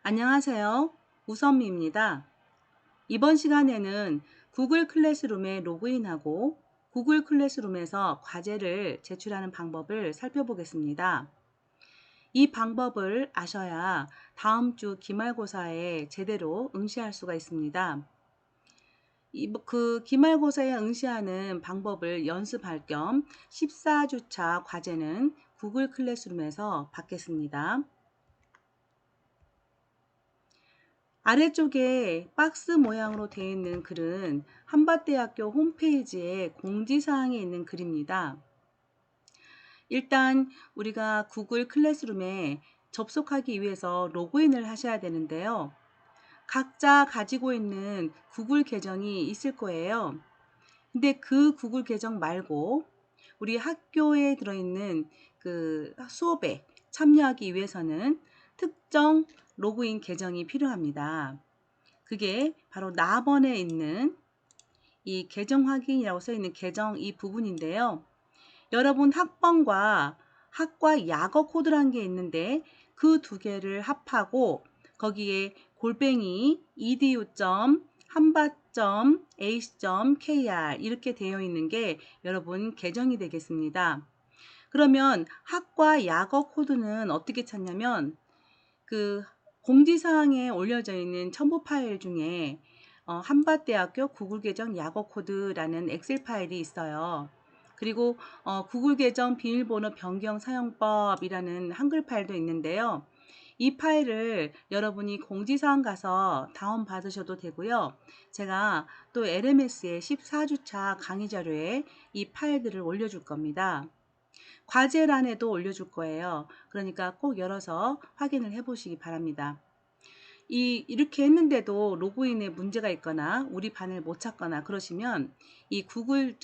안녕하세요. 우선미입니다. 이번 시간에는 구글 클래스룸에 로그인하고 구글 클래스룸에서 과제를 제출하는 방법을 살펴보겠습니다. 이 방법을 아셔야 다음 주 기말고사에 제대로 응시할 수가 있습니다. 그 기말고사에 응시하는 방법을 연습할 겸 14주차 과제는 구글 클래스룸에서 받겠습니다. 아래쪽에 박스 모양으로 되어 있는 글은 한밭대학교 홈페이지에 공지사항에 있는 글입니다. 일단 우리가 구글 클래스룸에 접속하기 위해서 로그인을 하셔야 되는데요. 각자 가지고 있는 구글 계정이 있을 거예요. 근데 그 구글 계정 말고 우리 학교에 들어있는 그 수업에 참여하기 위해서는 특정 로그인 계정이 필요합니다. 그게 바로 나번에 있는 이 계정 확인이라고 써 있는 계정 이 부분인데요. 여러분 학번과 학과 약어 코드라는 게 있는데 그 두 개를 합하고 거기에 골뱅이 edu.hanbat.ac.kr 이렇게 되어 있는 게 여러분 계정이 되겠습니다. 그러면 학과 약어 코드는 어떻게 찾냐면 그 공지사항에 올려져 있는 첨부 파일 중에 한밭대학교 구글 계정 약어 코드라는 엑셀 파일이 있어요. 그리고 구글 계정 비밀번호 변경 사용법이라는 한글 파일도 있는데요. 이 파일을 여러분이 공지사항 가서 다운 받으셔도 되고요. 제가 또 LMS의 14주차 강의 자료에 이 파일들을 올려줄 겁니다. 과제란에도 올려줄 거예요. 그러니까 꼭 열어서 확인을 해 보시기 바랍니다. 이렇게 했는데도 로그인에 문제가 있거나 우리 반을 못 찾거나 그러시면 이 구글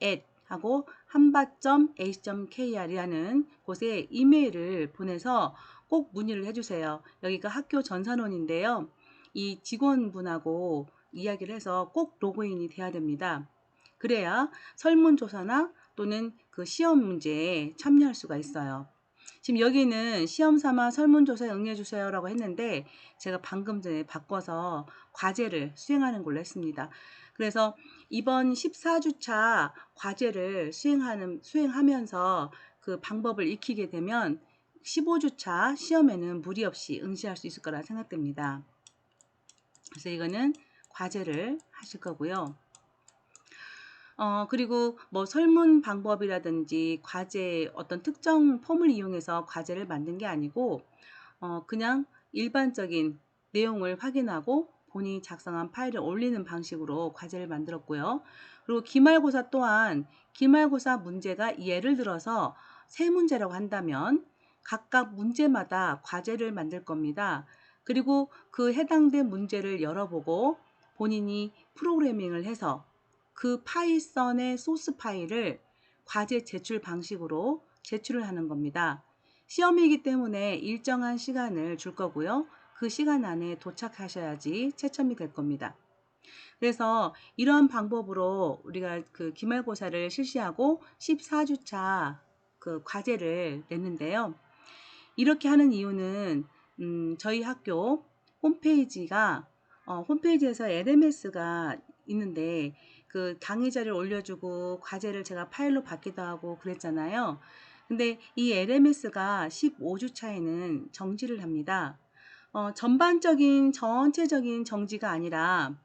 앱 하고 한밭.ac.kr이라는 곳에 이메일을 보내서 꼭 문의를 해주세요. 여기가 학교 전산원인데요. 이 직원분하고 이야기를 해서 꼭 로그인이 돼야 됩니다. 그래야 설문조사나 또는 그 시험 문제에 참여할 수가 있어요. 지금 여기는 시험 삼아 설문조사에 응해주세요 라고 했는데 제가 방금 전에 바꿔서 과제를 수행하는 걸로 했습니다. 그래서 이번 14주차 과제를 수행하면서 그 방법을 익히게 되면 15주차 시험에는 무리 없이 응시할 수 있을 거라 생각됩니다. 그래서 이거는 과제를 하실 거고요. 그리고 뭐 설문 방법이라든지 과제 어떤 특정 폼을 이용해서 과제를 만든 게 아니고 그냥 일반적인 내용을 확인하고 본인이 작성한 파일을 올리는 방식으로 과제를 만들었고요. 그리고 기말고사 또한 기말고사 문제가 예를 들어서 세 문제라고 한다면 각각 문제마다 과제를 만들 겁니다. 그리고 그 해당된 문제를 열어보고 본인이 프로그래밍을 해서 그 파이썬의 소스 파일을 과제 제출 방식으로 제출을 하는 겁니다. 시험이기 때문에 일정한 시간을 줄 거고요. 그 시간 안에 도착하셔야지 채점이 될 겁니다. 그래서 이런 방법으로 우리가 그 기말고사를 실시하고 14주차 그 과제를 냈는데요. 이렇게 하는 이유는 저희 학교 홈페이지에서 LMS가 있는데 그 강의자를 올려주고 과제를 제가 파일로 받기도 하고 그랬잖아요. 근데 이 LMS가 15주차에는 정지를 합니다. 전체적인 정지가 아니라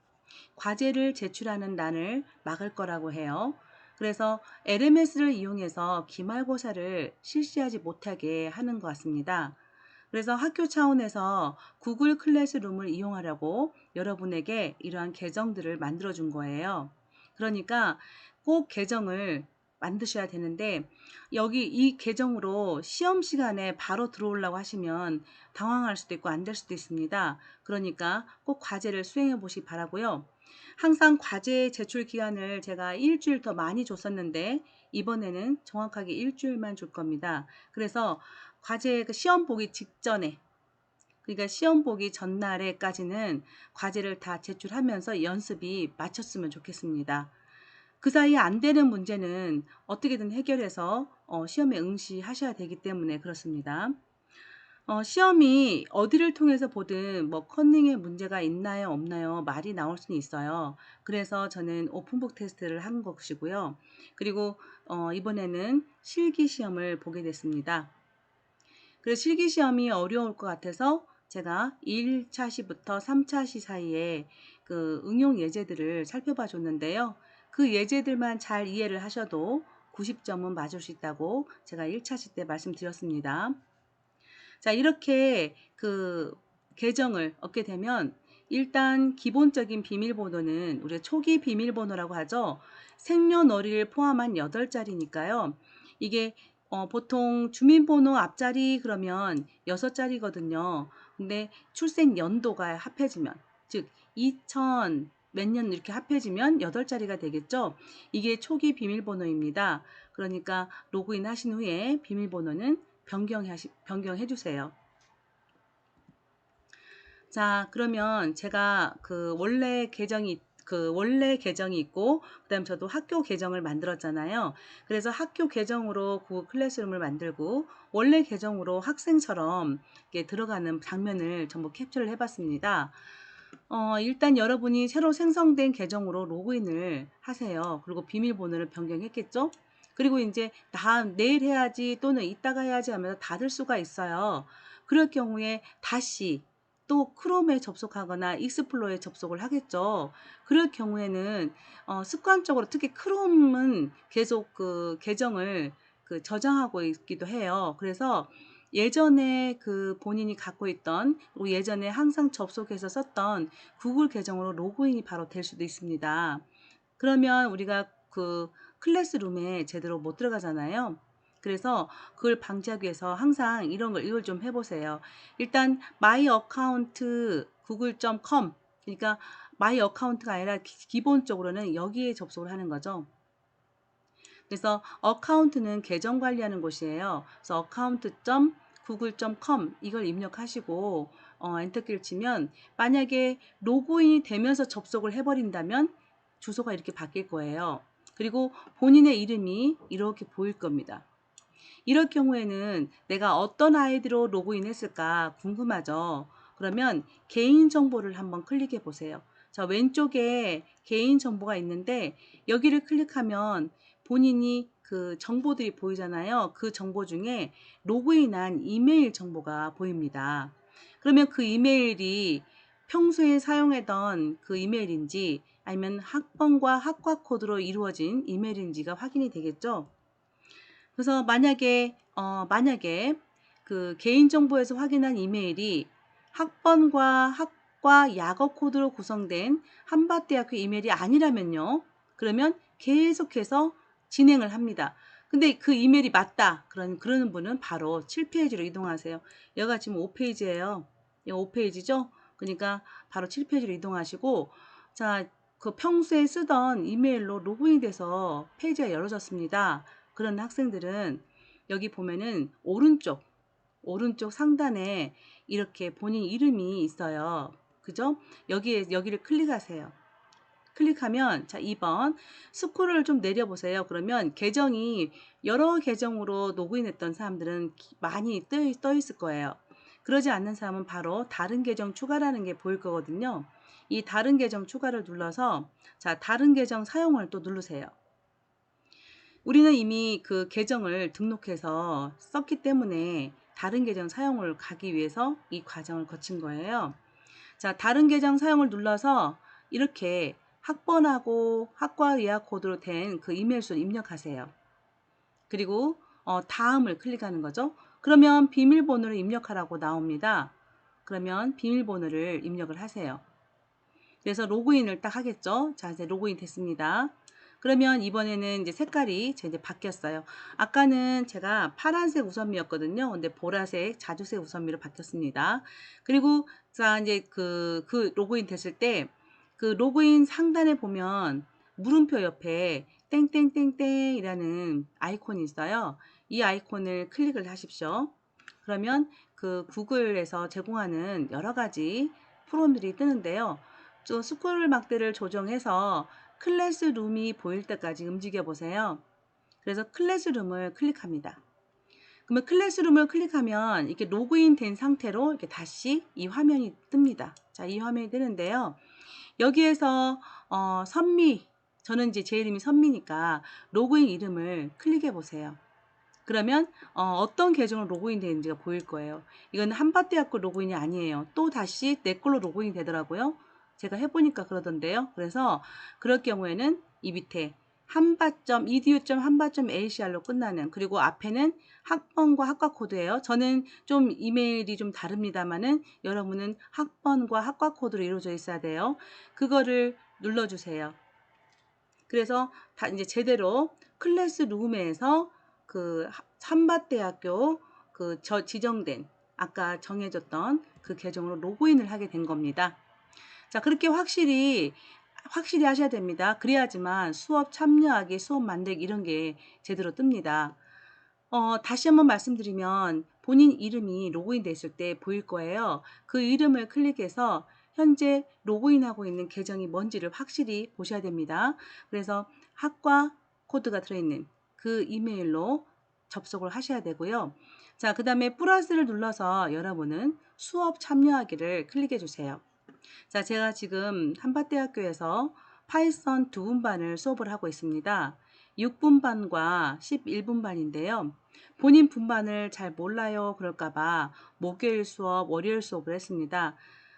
과제를 제출하는 난을 막을 거라고 해요. 그래서 LMS를 이용해서 기말고사를 실시하지 못하게 하는 것 같습니다. 그래서 학교 차원에서 구글 클래스룸을 이용하려고 여러분에게 이러한 계정들을 만들어 준 거예요. 그러니까 꼭 계정을 만드셔야 되는데 여기 이 계정으로 시험 시간에 바로 들어오려고 하시면 당황할 수도 있고 안 될 수도 있습니다. 그러니까 꼭 과제를 수행해 보시기 바라고요. 항상 과제 제출 기간을 제가 일주일 더 많이 줬었는데 이번에는 정확하게 일주일만 줄 겁니다. 그래서 과제 시험 보기 직전에 그러니까 시험 보기 전날에까지는 과제를 다 제출하면서 연습이 마쳤으면 좋겠습니다. 그 사이에 안 되는 문제는 어떻게든 해결해서 시험에 응시하셔야 되기 때문에 그렇습니다. 시험이 어디를 통해서 보든 뭐 커닝에 문제가 있나요, 없나요? 말이 나올 수는 있어요. 그래서 저는 오픈북 테스트를 한 것이고요. 그리고 이번에는 실기 시험을 보게 됐습니다. 그래서 실기 시험이 어려울 것 같아서 제가 1차 시부터 3차 시 사이에 그 응용 예제들을 살펴봐 줬는데요. 그 예제들만 잘 이해를 하셔도 90점은 맞을 수 있다고 제가 1차 시 때 말씀드렸습니다. 자, 이렇게 그 계정을 얻게 되면 일단 기본적인 비밀번호는 우리가 초기 비밀번호라고 하죠. 생년월일을 포함한 8자리니까요. 이게 보통 주민번호 앞자리 그러면 6자리거든요. 근데 출생 연도가 합해지면, 즉 2000 몇 년 이렇게 합해지면 8자리가 되겠죠. 이게 초기 비밀번호입니다. 그러니까 로그인 하신 후에 비밀번호는 변경해 주세요. 자, 그러면 제가 원래 계정이 있고, 그다음 저도 학교 계정을 만들었잖아요. 그래서 학교 계정으로 구글 클래스룸을 만들고, 원래 계정으로 학생처럼 이렇게 들어가는 장면을 전부 캡처를 해봤습니다. 일단 여러분이 새로 생성된 계정으로 로그인을 하세요. 그리고 비밀번호를 변경했겠죠? 그리고 이제 내일 해야지 또는 이따가 해야지 하면서 닫을 수가 있어요. 그럴 경우에 다시 또 크롬에 접속하거나 익스플로어에 접속을 하겠죠. 그럴 경우에는 습관적으로 특히 크롬은 계속 그 계정을 저장하고 있기도 해요. 그래서 예전에 그 본인이 갖고 있던 그리고 예전에 항상 접속해서 썼던 구글 계정으로 로그인이 바로 될 수도 있습니다. 그러면 우리가 그 클래스룸에 제대로 못 들어가잖아요. 그래서 그걸 방지하기 위해서 항상 이걸 좀 해보세요. 일단 my account google.com, 그러니까 my account가 아니라 기본적으로는 여기에 접속을 하는 거죠. 그래서 어카운트는 계정 관리하는 곳이에요. 그래서 account.google.com 이걸 입력하시고 엔터키를 치면 만약에 로그인이 되면서 접속을 해버린다면 주소가 이렇게 바뀔 거예요. 그리고 본인의 이름이 이렇게 보일 겁니다. 이럴 경우에는 내가 어떤 아이디로 로그인했을까 궁금하죠. 그러면 개인정보를 한번 클릭해 보세요. 자, 왼쪽에 개인정보가 있는데 여기를 클릭하면 본인이 그 정보들이 보이잖아요. 그 정보 중에 로그인한 이메일 정보가 보입니다. 그러면 그 이메일이 평소에 사용하던 그 이메일인지 아니면 학번과 학과 코드로 이루어진 이메일인지가 확인이 되겠죠. 그래서 만약에 그 개인정보에서 확인한 이메일이 학번과 학과 약어 코드로 구성된 한밭대학교 이메일이 아니라면요. 그러면 계속해서 진행을 합니다. 근데 그 이메일이 맞다. 그러는 분은 바로 7페이지로 이동하세요. 여기가 지금 5페이지예요. 이 5페이지죠? 그러니까 바로 7페이지로 이동하시고, 자, 그 평소에 쓰던 이메일로 로그인 돼서 페이지가 열어졌습니다. 그런 학생들은 여기 보면은 오른쪽 상단에 이렇게 본인 이름이 있어요. 그죠? 여기를 클릭하세요. 클릭하면 자 2번 스크롤을 좀 내려보세요. 그러면 계정이 여러 계정으로 로그인했던 사람들은 많이 떠 있을 거예요. 그러지 않는 사람은 바로 다른 계정 추가라는 게 보일 거거든요. 이 다른 계정 추가를 눌러서 자 다른 계정 사용을 또 누르세요. 우리는 이미 그 계정을 등록해서 썼기 때문에 다른 계정 사용을 가기 위해서 이 과정을 거친 거예요. 자, 다른 계정 사용을 눌러서 이렇게 학번하고 학과 예약 코드로 된 그 이메일 수를 입력하세요. 그리고 다음을 클릭하는 거죠. 그러면 비밀번호를 입력하라고 나옵니다. 그러면 비밀번호를 입력을 하세요. 그래서 로그인을 딱 하겠죠. 자, 이제 로그인 됐습니다. 그러면 이번에는 이제 색깔이 이제 바뀌었어요. 아까는 제가 파란색 우선미였거든요. 근데 보라색 자주색 우선미로 바뀌었습니다. 그리고 자, 이제 그 로그인 됐을 때 그 로그인 상단에 보면 물음표 옆에 땡땡땡땡이라는 아이콘이 있어요. 이 아이콘을 클릭을 하십시오. 그러면 그 구글에서 제공하는 여러 가지 프롬들이 뜨는데요. 또 스크롤 막대를 조정해서 클래스룸이 보일 때까지 움직여 보세요. 그래서 클래스룸을 클릭합니다. 그러면 클래스룸을 클릭하면 이렇게 로그인 된 상태로 이렇게 다시 이 화면이 뜹니다. 자, 이 화면이 뜨는데요. 여기에서 선미, 저는 이제 제 이름이 선미니까 로그인 이름을 클릭해 보세요. 그러면 어떤 계정으로 로그인 되는지가 보일 거예요. 이건 한밭대학교 로그인이 아니에요. 또 다시 내 걸로 로그인 되더라고요. 제가 해보니까 그러던데요. 그래서 그럴 경우에는 이 밑에 한밭.edu.한밭.acr로 끝나는, 그리고 앞에는 학번과 학과 코드예요. 저는 좀 이메일이 좀 다릅니다만은 여러분은 학번과 학과 코드로 이루어져 있어야 돼요. 그거를 눌러주세요. 그래서 다 이제 제대로 클래스룸에서 그 한밭대학교 그 지정된 아까 정해졌던 그 계정으로 로그인을 하게 된 겁니다. 자, 그렇게 확실히 하셔야 됩니다. 그래야지만 수업 참여하기, 수업 만들기 이런 게 제대로 뜹니다. 다시 한번 말씀드리면 본인 이름이 로그인 됐을 때 보일 거예요. 그 이름을 클릭해서 현재 로그인하고 있는 계정이 뭔지를 확실히 보셔야 됩니다. 그래서 학과 코드가 들어있는 그 이메일로 접속을 하셔야 되고요. 자, 그 다음에 플러스를 눌러서 여러분은 수업 참여하기를 클릭해 주세요. 자, 제가 지금 한밭대학교에서 파이썬 2분반을 수업을 하고 있습니다. 6분반과 11분반인데요. 본인 분반을 잘 몰라요 그럴까봐 목요일 수업, 월요일 수업을 했습니다.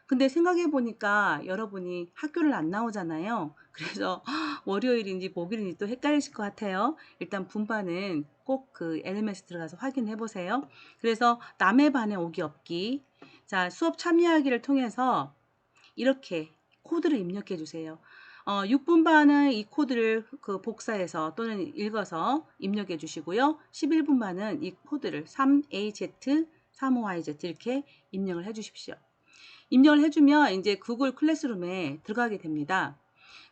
근데 생각해 보니까 여러분이 학교를 안 나오잖아요. 그래서 월요일인지 목요일인지 또 헷갈리실 것 같아요. 일단 분반은 꼭 그 LMS 들어가서 확인해 보세요. 그래서 남의 반에 오기 없기. 자, 수업 참여하기를 통해서 이렇게 코드를 입력해 주세요. 6분반은 이 코드를 그 복사해서 또는 읽어서 입력해 주시고요. 11분반은 이 코드를 3AZ, 35YZ 이렇게 입력을 해 주십시오. 입력을 해주면 이제 구글 클래스룸에 들어가게 됩니다.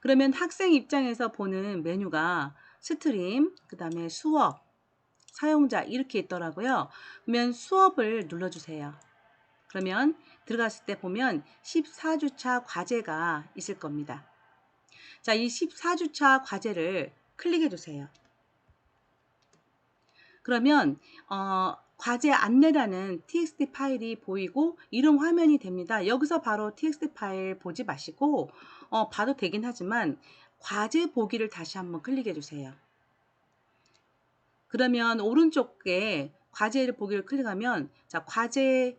그러면 학생 입장에서 보는 메뉴가 스트림, 그 다음에 수업, 사용자 이렇게 있더라고요. 그러면 수업을 눌러주세요. 그러면 들어갔을 때 보면 14주차 과제가 있을 겁니다. 자, 이 14주차 과제를 클릭해 주세요. 그러면 과제 안내라는 txt 파일이 보이고 이런 화면이 됩니다. 여기서 바로 txt 파일 보지 마시고 봐도 되긴 하지만 과제 보기를 다시 한번 클릭해 주세요. 그러면 오른쪽에 과제를 보기를 클릭하면 자, 과제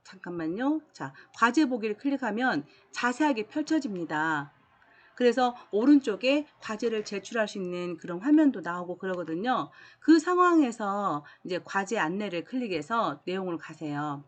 잠깐만요. 자, 과제 보기를 클릭하면 자세하게 펼쳐집니다. 그래서 오른쪽에 과제를 제출할 수 있는 그런 화면도 나오고 그러거든요. 그 상황에서 이제 과제 안내를 클릭해서 내용을 가세요.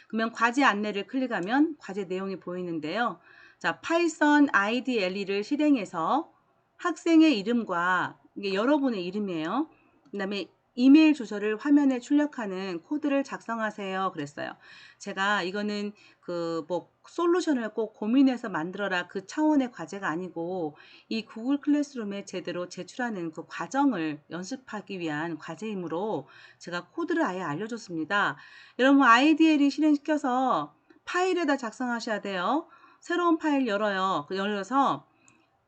그러면 과제 안내를 클릭하면 과제 내용이 보이는데요. 자, 파이썬 IDLE를 실행해서 학생의 이름과 이게 여러분의 이름이에요. 그 다음에 이메일 주소를 화면에 출력하는 코드를 작성하세요 그랬어요. 제가 이거는 그 뭐 솔루션을 꼭 고민해서 만들어라 그 차원의 과제가 아니고 이 구글 클래스룸에 제대로 제출하는 그 과정을 연습하기 위한 과제이므로 제가 코드를 아예 알려줬습니다. 여러분 IDLE 실행시켜서 파일에다 작성하셔야 돼요. 새로운 파일 열어요. 열어서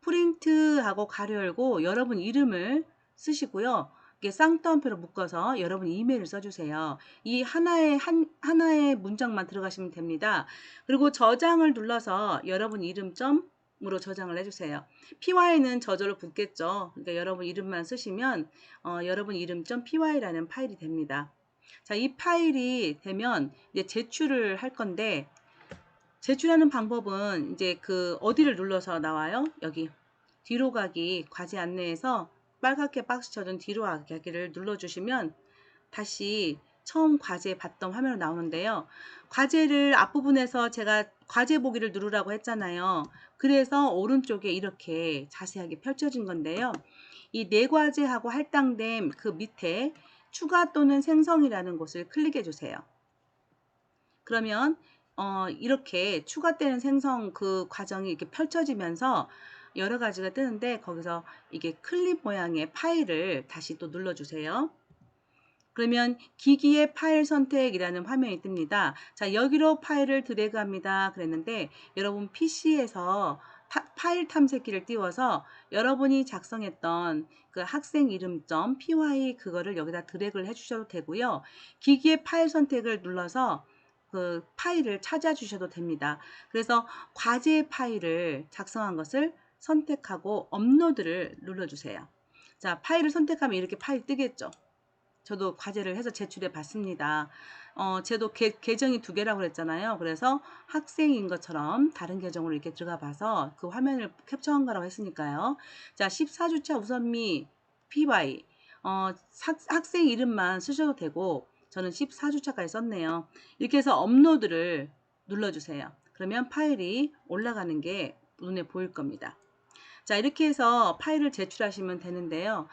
프린트하고 가로 열고 여러분 이름을 쓰시고요. 이게 쌍따옴표로 묶어서 여러분 이메일을 써주세요. 이 하나의 문장만 들어가시면 됩니다. 그리고 저장을 눌러서 여러분 이름점으로 저장을 해주세요. py는 저절로 붙겠죠. 그러니까 여러분 이름만 쓰시면 여러분 이름점 py라는 파일이 됩니다. 자, 이 파일이 되면 이제 제출을 할 건데 제출하는 방법은 이제 그 어디를 눌러서 나와요? 여기 뒤로 가기 과제 안내에서 빨갛게 박스 쳐준 뒤로 가기를 눌러주시면 다시 처음 과제 봤던 화면으로 나오는데요. 과제를 앞부분에서 제가 과제 보기를 누르라고 했잖아요. 그래서 오른쪽에 이렇게 자세하게 펼쳐진 건데요. 이 네 과제하고 할당된 그 밑에 추가 또는 생성이라는 곳을 클릭해 주세요. 그러면 이렇게 추가되는 생성 그 과정이 이렇게 펼쳐지면서 여러 가지가 뜨는데 거기서 이게 클립 모양의 파일을 다시 또 눌러주세요. 그러면 기기의 파일 선택이라는 화면이 뜹니다. 자, 여기로 파일을 드래그합니다. 그랬는데 여러분 PC에서 파일 탐색기를 띄워서 여러분이 작성했던 그 학생 이름점 py 그거를 여기다 드래그를 해주셔도 되고요. 기기의 파일 선택을 눌러서 그 파일을 찾아 주셔도 됩니다. 그래서 과제 파일을 작성한 것을 선택하고 업로드를 눌러주세요. 자, 파일을 선택하면 이렇게 파일 뜨겠죠. 저도 과제를 해서 제출해 봤습니다. 제도 계정이 2개라고 그랬잖아요. 그래서 학생인 것처럼 다른 계정으로 이렇게 들어가 봐서 그 화면을 캡처한 거라고 했으니까요. 자, 14주차 우선미 PY. 학생 이름만 쓰셔도 되고, 저는 14주차까지 썼네요. 이렇게 해서 업로드를 눌러주세요. 그러면 파일이 올라가는 게 눈에 보일 겁니다. 자, 이렇게 해서 파일을 제출하시면 되는데요.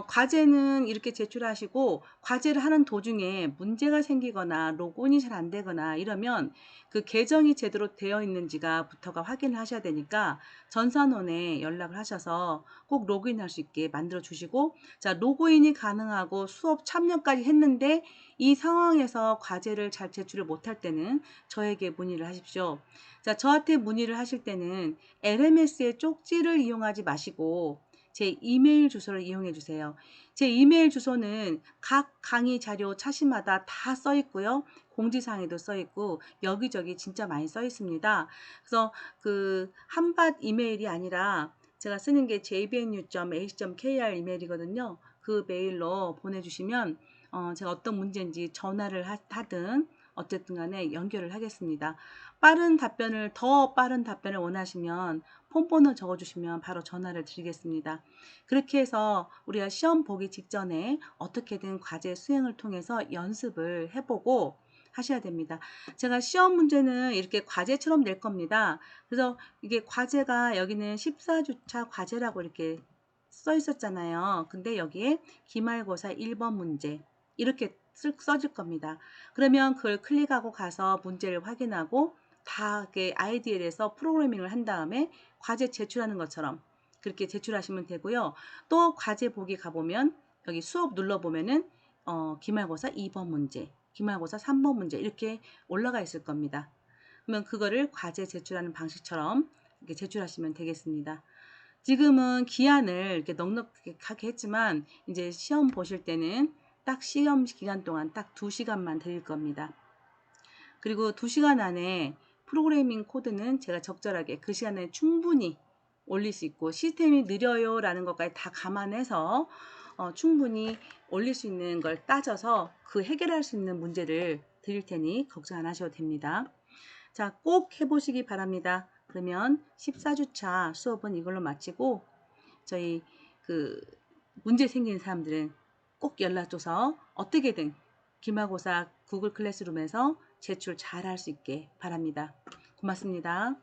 과제는 이렇게 제출하시고, 과제를 하는 도중에 문제가 생기거나 로그인이 잘 안 되거나 이러면 그 계정이 제대로 되어 있는지가 부터가 확인을 하셔야 되니까 전산원에 연락을 하셔서 꼭 로그인할 수 있게 만들어 주시고, 자, 로그인이 가능하고 수업 참여까지 했는데 이 상황에서 과제를 잘 제출을 못할 때는 저에게 문의를 하십시오. 자, 저한테 문의를 하실 때는 LMS의 쪽지를 이용하지 마시고 제 이메일 주소를 이용해 주세요. 제 이메일 주소는 각 강의 자료 차시마다 다 써 있고요. 공지사항에도 써 있고 여기저기 진짜 많이 써 있습니다. 그래서 그 한밭 이메일이 아니라 제가 쓰는 게 jbnu.ac.kr 이메일이거든요. 그 메일로 보내주시면 제가 어떤 문제인지 전화를 하든 어쨌든 간에 연결을 하겠습니다. 더 빠른 답변을 원하시면 폰번호 적어주시면 바로 전화를 드리겠습니다. 그렇게 해서 우리가 시험 보기 직전에 어떻게든 과제 수행을 통해서 연습을 해보고 하셔야 됩니다. 제가 시험 문제는 이렇게 과제처럼 낼 겁니다. 그래서 이게 과제가 여기는 14주차 과제라고 이렇게 써 있었잖아요. 근데 여기에 기말고사 1번 문제 이렇게 써질 겁니다. 그러면 그걸 클릭하고 가서 문제를 확인하고 다 IDL에서 프로그래밍을 한 다음에 과제 제출하는 것처럼 그렇게 제출하시면 되고요. 또 과제 보기 가보면 여기 수업 눌러보면은 기말고사 2번 문제, 기말고사 3번 문제 이렇게 올라가 있을 겁니다. 그러면 그거를 과제 제출하는 방식처럼 이렇게 제출하시면 되겠습니다. 지금은 기한을 이렇게 넉넉하게 했지만 이제 시험 보실 때는 딱 시험 기간 동안 딱 2시간만 드릴 겁니다. 그리고 2시간 안에 프로그래밍 코드는 제가 적절하게 그 시간에 충분히 올릴 수 있고 시스템이 느려요 라는 것까지 다 감안해서 충분히 올릴 수 있는 걸 따져서 그 해결할 수 있는 문제를 드릴 테니 걱정 안 하셔도 됩니다. 자, 꼭 해보시기 바랍니다. 그러면 14주차 수업은 이걸로 마치고 저희 그 문제 생기는 사람들은 꼭 연락 줘서 어떻게든 기말고사 구글 클래스룸에서 제출 잘 할 수 있게 바랍니다. 고맙습니다.